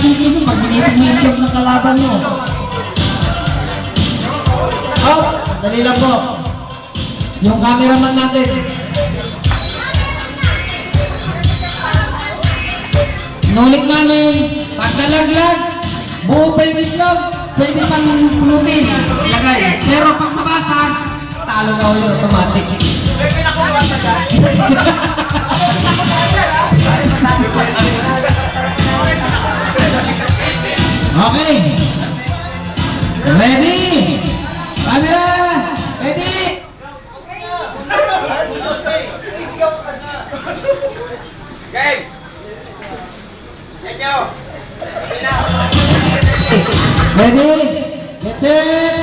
chicken pag hinitig-hitig ng kalaban mo. Oh, dali lang po. Yung cameraman natin. Nulit namin, pag nalaglag, buo pa yung islog, pwede pang pulutin, ilagay. Pero pag mabasag, talo na yun, automatic. Okay. Ready? Camera! Ready? Game! Sa inyo! Ready? Get set!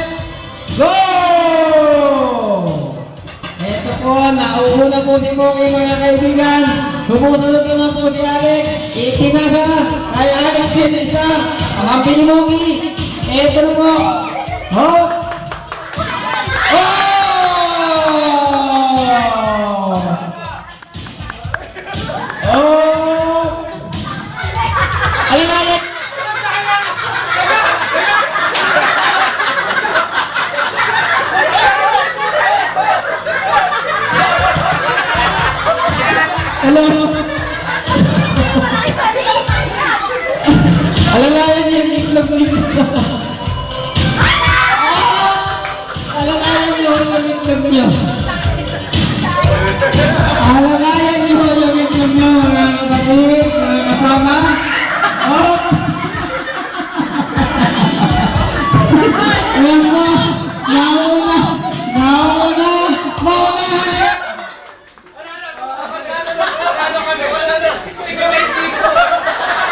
Go! Ito po, nauuna po si Moki mga kaibigan. Sumusunod naman po si Alex. Itinaga kay Alex din isa. Kakampi ni Moki. Ito na po. Oh!